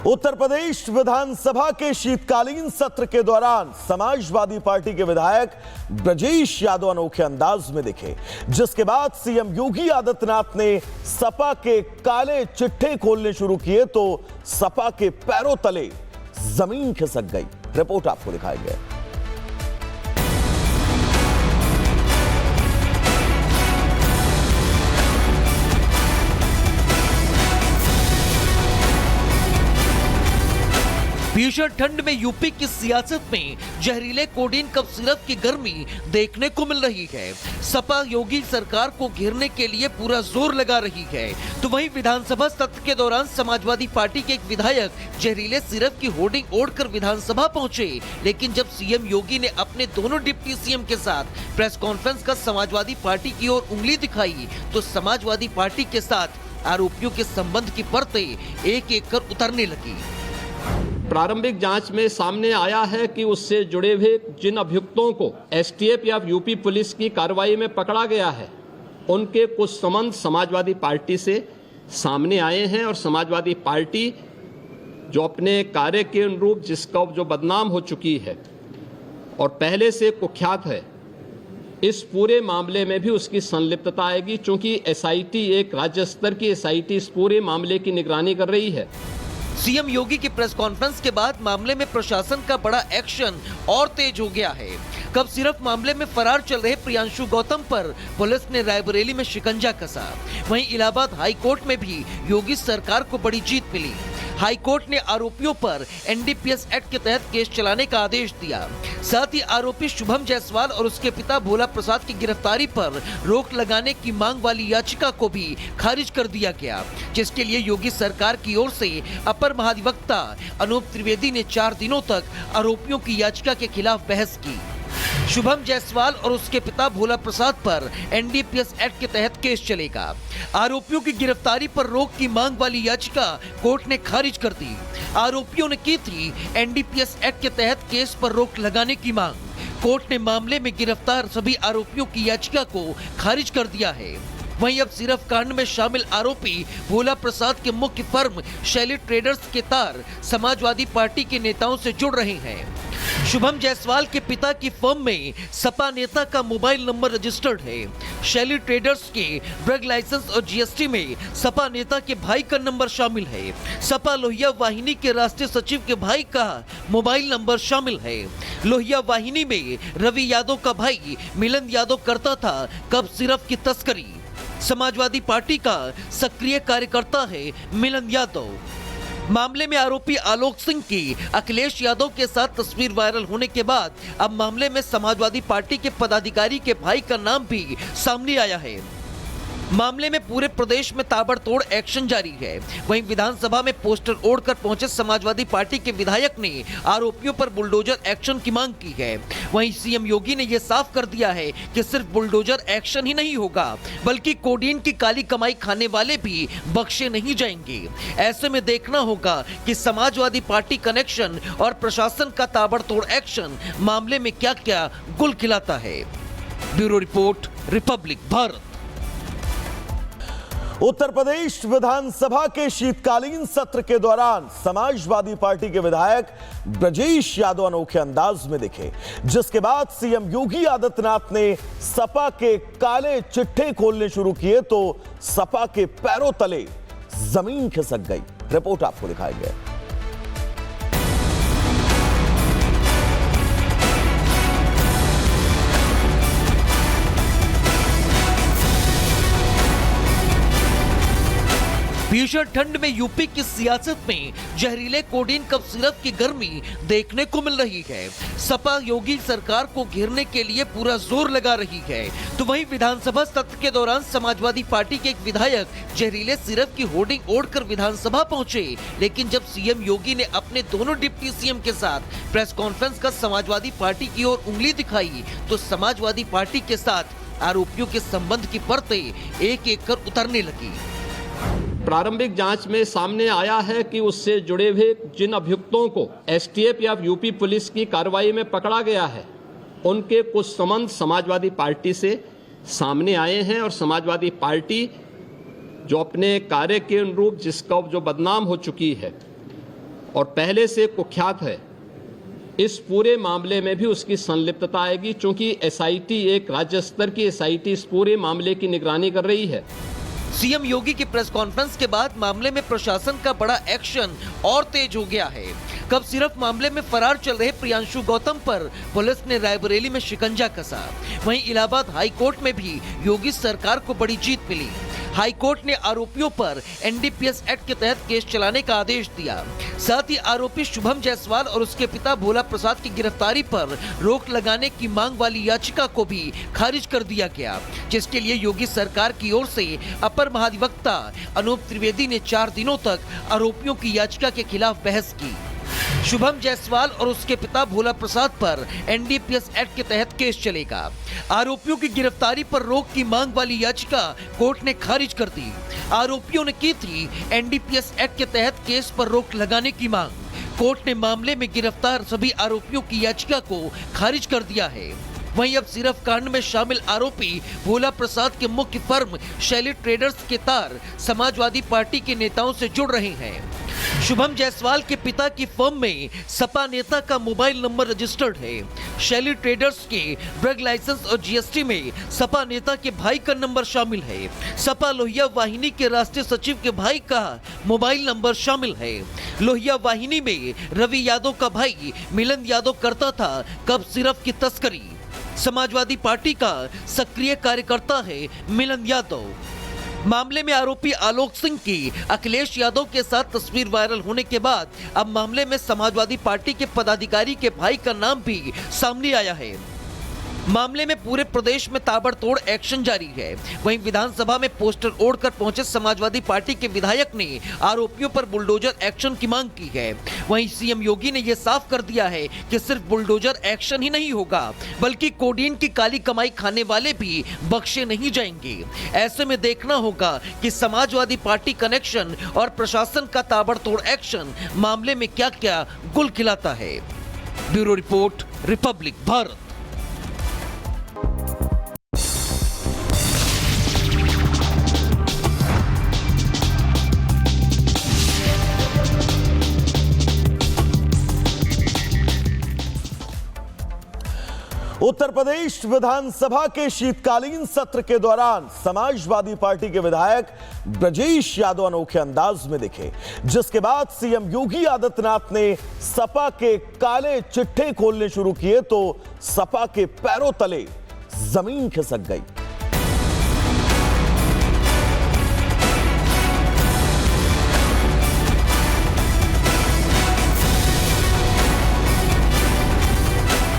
उत्तर प्रदेश विधानसभा के शीतकालीन सत्र के दौरान समाजवादी पार्टी के विधायक ब्रजेश यादव अनोखे अंदाज में दिखे, जिसके बाद सीएम योगी आदित्यनाथ ने सपा के काले चिट्ठे खोलने शुरू किए तो सपा के पैरों तले जमीन खिसक गई। रिपोर्ट आपको दिखाएंगे। भीषण ठंड में यूपी की सियासत में जहरीले कोडीन कफ सिरप की गर्मी देखने को मिल रही है। सपा योगी सरकार को घेरने के लिए पूरा जोर लगा रही है, तो वहीं विधानसभा सत्र के दौरान समाजवादी पार्टी के एक विधायक जहरीले सिरप की होर्डिंग ओढ़कर विधानसभा पहुंचे। लेकिन जब सीएम योगी ने अपने दोनों डिप्टी सीएम के साथ प्रेस कॉन्फ्रेंस कर समाजवादी पार्टी की ओर उंगली दिखाई तो समाजवादी पार्टी के साथ आरोपियों के संबंध की परतें एक एक कर उतरने लगी। प्रारंभिक जांच में सामने आया है कि उससे जुड़े हुए जिन अभियुक्तों को एसटीएफ या यूपी पुलिस की कार्रवाई में पकड़ा गया है, उनके कुछ संबंध समाजवादी पार्टी से सामने आए हैं और समाजवादी पार्टी जो अपने कार्य के अनुरूप जिसका जो बदनाम हो चुकी है और पहले से कुख्यात है, इस पूरे मामले में भी उसकी संलिप्तता आएगी। चूंकि एसआईटी एक राज्य स्तर की एसआईटी इस पूरे मामले की निगरानी कर रही है। सीएम योगी की प्रेस कॉन्फ्रेंस के बाद मामले में प्रशासन का बड़ा एक्शन और तेज हो गया है। कब सिर्फ मामले में फरार चल रहे प्रियांशु गौतम पर पुलिस ने रायबरेली में शिकंजा कसा। वहीं इलाहाबाद हाई कोर्ट में भी योगी सरकार को बड़ी जीत मिली। हाई कोर्ट ने आरोपियों पर एनडीपीएस एक्ट के तहत केस चलाने का आदेश दिया। साथ ही आरोपी शुभम जायसवाल और उसके पिता भोला प्रसाद की गिरफ्तारी पर रोक लगाने की मांग वाली याचिका को भी खारिज कर दिया गया, जिसके लिए योगी सरकार की ओर से अपर महाधिवक्ता अनूप त्रिवेदी ने 4 दिनों तक आरोपियों की याचिका के खिलाफ बहस की। शुभम जायसवाल और उसके पिता भोला प्रसाद पर एनडीपीएस एक्ट के तहत केस चलेगा। आरोपियों की गिरफ्तारी पर रोक की मांग वाली याचिका कोर्ट ने खारिज कर दी। आरोपियों ने की थी एनडीपीएस एक्ट के तहत केस पर रोक लगाने की मांग। कोर्ट ने मामले में गिरफ्तार सभी आरोपियों की याचिका को खारिज कर दिया है। वहीं अब सिरफ कांड में शामिल आरोपी भोला प्रसाद के मुख्य फर्म शैली ट्रेडर्स के तार समाजवादी पार्टी के नेताओं से जुड़ रहे हैं। शुभम जायसवाल के पिता की फर्म में सपा नेता का मोबाइल नंबर रजिस्टर्ड है। शैली ट्रेडर्स के ड्रग लाइसेंस और जीएसटी में सपा नेता के भाई का नंबर शामिल है। सपा लोहिया वाहिनी के राष्ट्रीय सचिव के भाई का मोबाइल नंबर शामिल है। लोहिया वाहिनी में रवि यादव का भाई मिलन यादव करता था कब सिरफ की तस्करी। समाजवादी पार्टी का सक्रिय कार्यकर्ता है मिलन यादव। मामले में आरोपी आलोक सिंह की अखिलेश यादव के साथ तस्वीर वायरल होने के बाद अब मामले में समाजवादी पार्टी के पदाधिकारी के भाई का नाम भी सामने आया है। मामले में पूरे प्रदेश में ताबड़तोड़ एक्शन जारी है। वहीं विधानसभा में पोस्टर ओढ़कर पहुंचे समाजवादी पार्टी के विधायक ने आरोपियों पर बुलडोजर एक्शन की मांग की है। वहीं सीएम योगी ने यह साफ कर दिया है कि सिर्फ बुलडोजर एक्शन ही नहीं होगा, बल्कि कोडीन की काली कमाई खाने वाले भी बख्शे नहीं जाएंगे। ऐसे में देखना होगा कि समाजवादी पार्टी कनेक्शन और प्रशासन का ताबड़तोड़ एक्शन मामले में क्या क्या गुल खिलाता है। Bureau report, republic Bharat. Uttar Pradesh विधानसभा के शीतकालीन सत्र के दौरान समाजवादी पार्टी के विधायक ब्रजेश यादव अनोखे अंदाज में दिखे, जिसके बाद सीएम योगी आदित्यनाथ ने सपा के काले चिट्ठे खोलने शुरू किए तो सपा के पैरों तले जमीन खिसक गई। रिपोर्ट आपको दिखाएंगे। भीषण ठंड में यूपी की सियासत में जहरीले कोडीन कफ सिरप की गर्मी देखने को मिल रही है। सपा योगी सरकार को घेरने के लिए पूरा जोर लगा रही है, तो वहीं विधानसभा सत्र के दौरान समाजवादी पार्टी के एक विधायक जहरीले सिरप की होर्डिंग ओढ़कर विधानसभा पहुंचे। लेकिन जब सीएम योगी ने अपने दोनों डिप्टी सीएम के साथ प्रेस कॉन्फ्रेंस कर समाजवादी पार्टी की ओर उंगली दिखाई तो समाजवादी पार्टी के साथ आरोपियों के संबंध की परतें एक एक कर उतरने लगी। प्रारंभिक जांच में सामने आया है कि उससे जुड़े हुए जिन अभियुक्तों को एसटीएफ या यूपी पुलिस की कार्रवाई में पकड़ा गया है, उनके कुछ संबंध समाजवादी पार्टी से सामने आए हैं और समाजवादी पार्टी जो अपने कार्य के अनुरूप जिसका जो बदनाम हो चुकी है और पहले से कुख्यात है, इस पूरे मामले में भी उसकी संलिप्तता आएगी, चूंकि एसआईटी एक राज्य स्तर की एसआईटी इस पूरे मामले की निगरानी कर रही है। सीएम योगी की प्रेस कॉन्फ्रेंस के बाद मामले में प्रशासन का बड़ा एक्शन और तेज हो गया है। कब सिर्फ मामले में फरार चल रहे प्रियांशु गौतम पर पुलिस ने रायबरेली में शिकंजा कसा, वहीं इलाहाबाद हाई कोर्ट में भी योगी सरकार को बड़ी जीत मिली। हाई कोर्ट ने आरोपियों पर एनडीपीएस एक्ट के तहत केस चलाने का आदेश दिया। साथ ही आरोपी शुभम जायसवाल और उसके पिता भोला प्रसाद की गिरफ्तारी पर रोक लगाने की मांग वाली याचिका को भी खारिज कर दिया गया, जिसके लिए योगी सरकार की ओर से अपर महाधिवक्ता अनूप त्रिवेदी ने 4 दिनों तक आरोपियों की याचिका के खिलाफ बहस की। शुभम जायसवाल और उसके पिता भोला प्रसाद पर एनडीपीएस एक्ट के तहत केस चलेगा। आरोपियों की गिरफ्तारी पर रोक की मांग वाली याचिका कोर्ट ने खारिज कर दी। आरोपियों ने की थी एनडीपीएस एक्ट के तहत केस पर रोक लगाने की मांग। कोर्ट ने मामले में गिरफ्तार सभी आरोपियों की याचिका को खारिज कर दिया है। वहीं अब सिर्फ कांड में शामिल आरोपी भोला प्रसाद के मुख्य फर्म शैली ट्रेडर्स के तार समाजवादी पार्टी के नेताओं से जुड़ रहे हैं। शुभम जायसवाल के पिता की फर्म में सपा नेता का मोबाइल नंबर रजिस्टर्ड है। शैली ट्रेडर्स के ड्रग लाइसेंस और जीएसटी में सपा नेता के भाई का नंबर शामिल है। सपा लोहिया वाहिनी के राष्ट्रीय सचिव के भाई का मोबाइल नंबर शामिल है। लोहिया वाहिनी में रवि यादव का भाई मिलन यादव करता था कब सिर्फ की तस्करी। समाजवादी पार्टी का सक्रिय कार्यकर्ता है मिलन यादव। मामले में आरोपी आलोक सिंह की अखिलेश यादव के साथ तस्वीर वायरल होने के बाद अब मामले में समाजवादी पार्टी के पदाधिकारी के भाई का नाम भी सामने आया है। मामले में पूरे प्रदेश में ताबड़तोड़ एक्शन जारी है। वहीं विधानसभा में पोस्टर ओढ़कर पहुंचे समाजवादी पार्टी के विधायक ने आरोपियों पर बुलडोजर एक्शन की मांग की है। वहीं सीएम योगी ने यह साफ कर दिया है कि सिर्फ बुलडोजर एक्शन ही नहीं होगा, बल्कि कोडीन की काली कमाई खाने वाले भी बख्शे नहीं जाएंगे। ऐसे में देखना होगा कि समाजवादी पार्टी कनेक्शन और प्रशासन का ताबड़तोड़ एक्शन मामले में क्या क्या गुल खिलाता है। Bureau report, republic Bharat. Uttar Pradesh विधानसभा के शीतकालीन सत्र के दौरान समाजवादी पार्टी के विधायक ब्रजेश यादव अनोखे अंदाज में दिखे, जिसके बाद सीएम योगी आदित्यनाथ ने सपा के काले चिट्ठे खोलने शुरू किए तो सपा के पैरों तले जमीन खिसक गई।